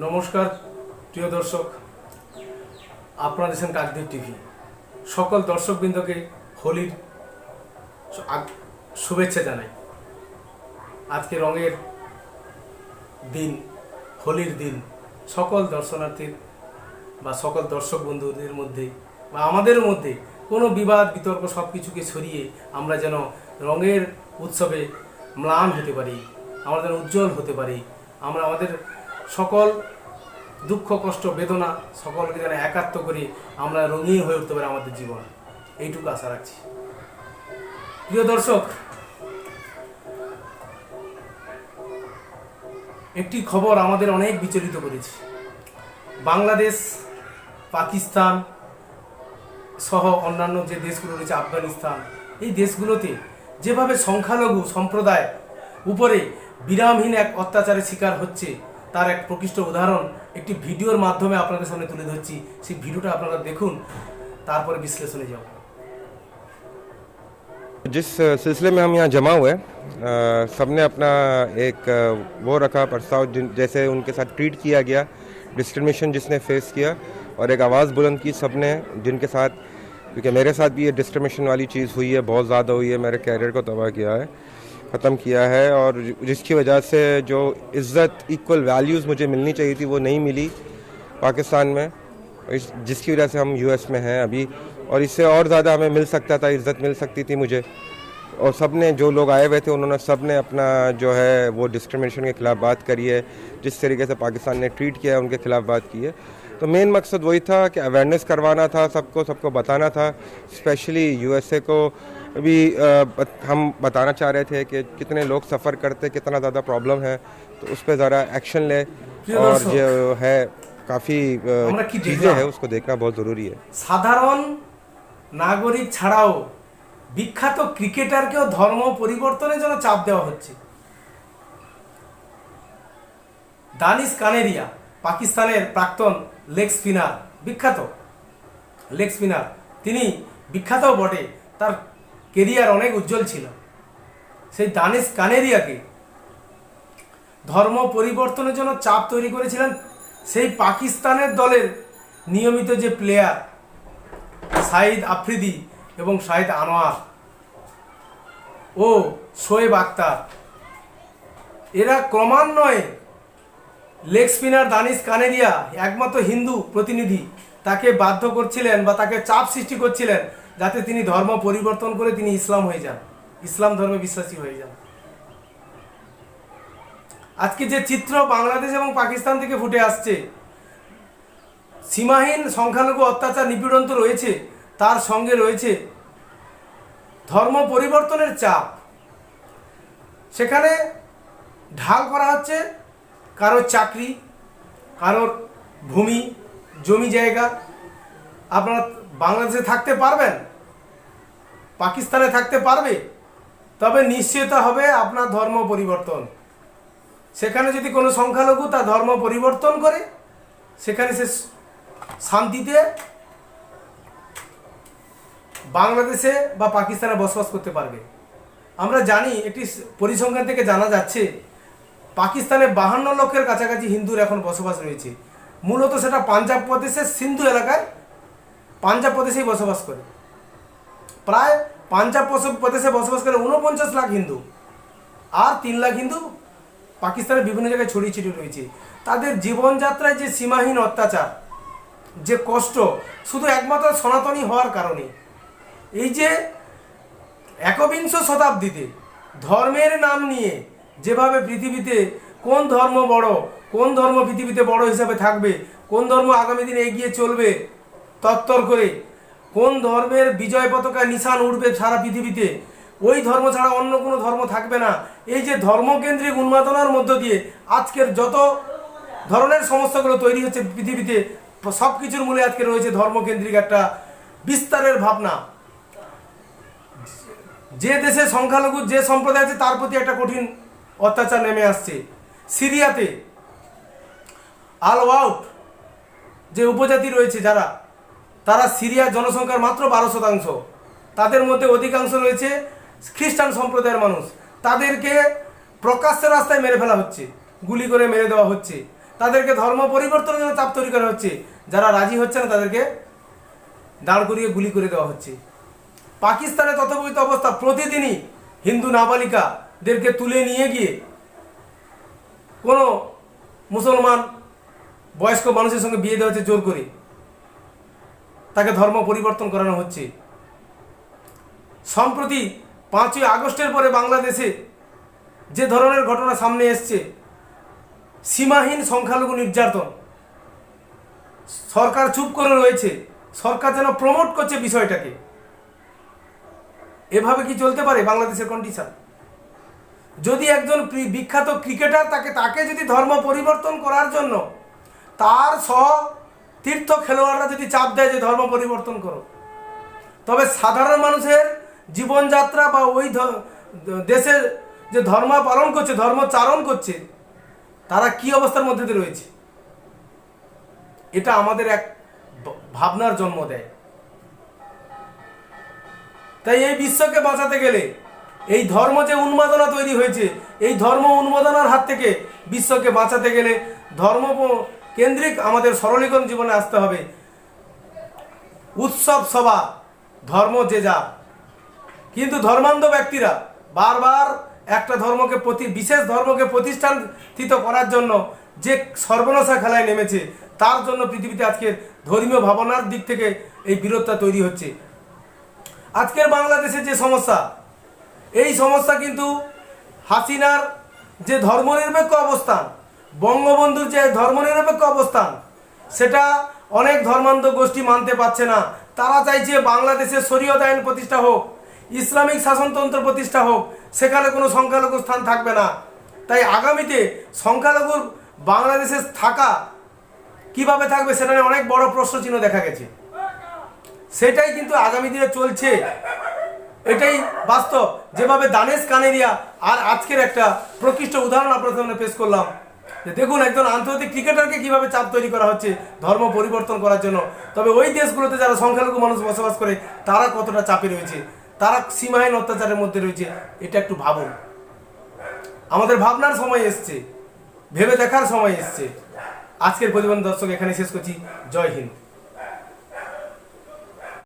নমস্কার প্রিয় দর্শক, আপনারা দেখছেন কাকদ্বীপ টিভি। সকল দর্শকবৃন্দকে হোলির শুভেচ্ছা জানাই। আজকে রঙের দিন, হোলির দিন। সকল দর্শনার্থীর বা সকল দর্শক বন্ধুদের মধ্যে বা আমাদের মধ্যে কোনো বিবাদ বিতর্ক সব কিছুকে সরিয়ে আমরা যেন রঙের উৎসবে ম্লান হতে পারি, আমরা যেন উজ্জ্বল হতে পারি, আমরা আমাদের সকল দুঃখ কষ্ট বেদনা সকলকে যেন একাত্ম করে আমরা রঙিন হয়ে উঠতে পারি আমাদের জীবন, এইটুকু আশা রাখছি। প্রিয় দর্শক, একটি খবর আমাদের অনেক বিচলিত করেছে। বাংলাদেশ, পাকিস্তান সহ অন্যান্য যে দেশগুলো রয়েছে, আফগানিস্তান, এই দেশগুলোতে যেভাবে সংখ্যালঘু সম্প্রদায় উপরে বিরামহীন এক অত্যাচারের শিকার হচ্ছে, তার এক প্রকৃষ্ট উদাহরণ একটি ভিডিওর মাধ্যমে আপনাদের সামনে তুলে ধরছি। সেই ভিডিওটা আপনারা দেখুন, তারপরে বিশ্লেষণে যাব। जिस सिलसिले में हम यहाँ जमा हुए, सबने अपना एक वो रखा प्रस्ताव, जैसे उनके साथ ट्रीट किया गया, डिस्क्रिमिनेशन जिसने फेस किया, और एक आवाज़ बुलंद की सबने, जिनके साथ, क्योंकि मेरे साथ भी ये डिस्क्रिमिनेशन वाली चीज़ हुई है, बहुत ज़्यादा हुई है, मेरे कैरियर को तबाह किया है, ख़त्म किया है, और जिसकी वजह से जो इज़्ज़त, इक्वल वैल्यूज़ मुझे मिलनी चाहिए थी वो नहीं मिली पाकिस्तान में, जिसकी वजह से हम यूएस में हैं अभी, और इससे और ज़्यादा हमें मिल सकता था, इज़्ज़त मिल सकती थी मुझे। और सब ने, जो लोग आए हुए थे, उन्होंने सब ने अपना जो है वो डिस्क्रिमिनेशन के ख़िलाफ़ बात करी है, जिस तरीके से पाकिस्तान ने ट्रीट किया है उनके ख़िलाफ़ बात की है। तो मेन मकसद वही था कि अवेयरनेस करवाना था, सबको बताना था, स्पेशली यूएसए को भी हम बताना चाह रहे थे कि कितने लोग सफ़र करते, कितना ज़्यादा प्रॉब्लम है, तो उस पर ज़रा एक्शन ले, और जो है काफ़ी चीज़ें हैं उसको देखना बहुत ज़रूरी है। সাধারণ নাগরিক ছাড়াও বিখ্যাত ক্রিকেটারকেও ধর্ম পরিবর্তনের জন্য চাপ দেওয়া হচ্ছে। দানিশ কানেরিয়া, পাকিস্তানের প্রাক্তন লেগ স্পিনার, বিখ্যাত লেগ স্পিনার, তিনি বিখ্যাত বটে, তার কেরিয়ার অনেক উজ্জ্বল ছিল। সেই দানিশ কানেরিয়াকে ধর্ম পরিবর্তনের জন্য চাপ তৈরি করেছিলেন সেই পাকিস্তানের দলের নিয়মিত যে প্লেয়ার সাইদ আফ্রিদি এবং শাহিদ আনোয়ার ও শোয়েব আক্তার, এরা ক্রমান্বয়ে লেগ স্পিনার দানিশ কানেরিয়া, একমাত্র হিন্দু প্রতিনিধি, তাকে বাধ্য করছিলেন বা তাকে চাপ সৃষ্টি করছিলেন যাতে তিনি ধর্ম পরিবর্তন করে তিনি ইসলাম হয়ে যান, ইসলাম ধর্মে বিশ্বাসী হয়ে যান। আজকে যে চিত্র বাংলাদেশ এবং পাকিস্তান থেকে ফুটে আসছে, সীমাহীন সংখ্যালঘু অত্যাচার নিপীড়ন তো রয়েছে, তার সঙ্গে রয়েছে ধর্ম পরিবর্তনের চাপ। সেখানে ঢাল করা হচ্ছে কারোর চাকরি, কারোর ভূমি, জমি জায়গা। আপনারা বাংলাদেশে থাকতে পারবেন, পাকিস্তানে থাকতে পারবে, তবে নিশ্চয়তা হবে আপনার ধর্ম পরিবর্তন। সেখানে যদি কোনো সংখ্যালঘু তার ধর্ম পরিবর্তন করে, সেখানে সে শান্তিতে বাংলাদেশে বা পাকিস্তানে বসবাস করতে পারবে। আমরা জানি, একটি পরিসংখ্যান থেকে জানা যাচ্ছে পাকিস্তানে 52 লক্ষের কাছাকাছি হিন্দুর এখন বসবাস রয়েছে। মূলত সেটা পাঞ্জাব প্রদেশের সিন্ধু এলাকায়, পাঞ্জাব প্রদেশেই বসবাস করে। প্রায় পাঞ্জাব প্রদেশে বসবাস করে 49 লাখ হিন্দু, আর 3 লাখ হিন্দু পাকিস্তানের বিভিন্ন জায়গায় ছড়িয়ে ছিটিয়ে রয়েছে। তাদের জীবনযাত্রায় যে সীমাহীন অত্যাচার, যে কষ্ট, শুধু একমাত্র সনাতনী হওয়ার কারণে। এই যে একবিংশ শতাব্দীতে ধর্মের নাম নিয়ে যেভাবে পৃথিবীতে কোন ধর্ম বড়, কোন ধর্ম পৃথিবীতে বড় হিসাবে থাকবে, কোন ধর্ম আগামী দিনে এগিয়ে চলবে তত্তর করে, কোন ধর্মের বিজয় পতাকা নিশান উঠবে সারা পৃথিবীতে, ওই ধর্ম ছাড়া অন্য কোনো ধর্ম থাকবে না। এই যে ধর্মকেন্দ্রিক উন্মাদনার মধ্য দিয়ে আজকের যত ধরনের সমস্যাগুলো তৈরি হচ্ছে পৃথিবীতে, সব কিছুর মূলে আজকে রয়েছে ধর্মকেন্দ্রিক একটা বিস্তারের ভাবনা। যে দেশে সংখ্যালঘু যে সম্প্রদায় আছে তার প্রতি একটা কঠিন অত্যাচার নেমে আসছে। সিরিয়াতে আল ওয়াউট যে উপজাতি রয়েছে, তারা সিরিয়ার জনসংখ্যার মাত্র 12%। তাদের মধ্যে অধিকাংশ রয়েছে খ্রিস্টান সম্প্রদায়ের মানুষ। তাদেরকে প্রকাশ্যে রাস্তায় মেরে ফেলা হচ্ছে, গুলি করে মেরে দেওয়া হচ্ছে। তাদেরকে ধর্ম পরিবর্তনের জন্য চাপ তৈরি করা হচ্ছে, যারা রাজি হচ্ছে না তাদেরকে দাঁড় করিয়ে গুলি করে দেওয়া হচ্ছে। পাকিস্তানে তথাকথিত অবস্থা, প্রতিদিনই হিন্দু নাবালিকাদেরকে তুলে নিয়ে গিয়ে কোনো মুসলমান বয়স্ক মানুষের সঙ্গে বিয়ে দেওয়া হচ্ছে জোর করে, তাকে ধর্ম পরিবর্তন করানো হচ্ছে। সম্প্রতি 5ই আগস্টের পরে বাংলাদেশে যে ধরনের ঘটনা সামনে এসছে, সীমাহীন সংখ্যালঘু নির্যাতন, সরকার চুপ করে রয়েছে, সরকার যেন প্রমোট করছে বিষয়টাকে। এভাবে কি চলতে পারে বাংলাদেশের কন্ডিশন? যদি একজন বিখ্যাত ক্রিকেটার তাকে যদি ধর্ম পরিবর্তন করার জন্য তার তীর্থ খেলোয়াড়রা যদি চাপ দেয় যে ধর্ম পরিবর্তন করো, তবে সাধারণ মানুষের জীবনযাত্রা বা ওই দেশের যে ধর্ম পালন করছে, ধর্মচারণ করছে, তারা কি অবস্থার মধ্যে দিয়ে রয়েছে, এটা আমাদের এক ভাবনার জন্ম দেয়। তাই এই বিশ্বকে বাঁচাতে গেলে, এই ধর্ম যে উন্মাদনা তৈরি হয়েছে, এই ধর্ম উন্মাদনার হাত থেকে বিশ্বকে বাঁচাতে গেলে ধর্ম কেন্দ্রিক আমাদের সরলীকরণ জীবনে আসতে হবে। উৎসব সভা ধর্ম যে যা, কিন্তু ধর্মান্ধ ব্যক্তিরা বারবার একটা ধর্মকে বিশেষ ধর্মকে প্রতিষ্ঠানিত করার জন্য যে সর্বনাশা খেলায় নেমেছে, তার জন্য পৃথিবীতে আজকের ধর্মীয় ভাবনার দিক থেকে এই বিরোধতা তৈরি হচ্ছে। আজকের বাংলাদেশের যে সমস্যা, এই সমস্যা কিন্তু হাসিনার যে ধর্মনিরপেক্ষ অবস্থান, বঙ্গবন্ধুর যে ধর্মনিরপেক্ষ অবস্থান, সেটা অনেক ধর্মান্ধ গোষ্ঠী মানতে পারছে না। তারা চাইছে বাংলাদেশে শরীয়ত আইন প্রতিষ্ঠা হোক, ইসলামিক শাসনতন্ত্র প্রতিষ্ঠা হোক, সেখানে কোনো সংখ্যালঘু স্থান থাকবে না। তাই আগামীতে সংখ্যালঘুর বাংলাদেশে থাকা কিভাবে থাকবে, সেটা নিয়ে অনেক বড় প্রশ্নচিহ্ন দেখা গেছে। সেটাই কিন্তু আগামী দিনে চলছে, এটাই বাস্তব। যেভাবে দানেশ কানেরিয়া আর আজকের একটা প্রকৃষ্ট উদাহরণ আপনাদের সামনে পেশ করলাম, যে দেখুন একজন আন্তর্জাতিক ক্রিকেটারকে কিভাবে চাপ তৈরি করা হচ্ছে ধর্ম পরিবর্তন করার জন্য। তবে ওই দেশগুলোতে যারা সংখ্যালঘু মানুষ বসবাস করে, তারা কতটা চাপে রয়েছে, তারা সীমাহীন অত্যাচারের মধ্যে রয়েছে, এটা একটু ভাবুন। আমাদের ভাবনার সময় এসছে, ভেবে দেখার সময় এসছে। আজকের প্রতিবেদন দর্শক এখানে শেষ করছি। জয় হিন্দ।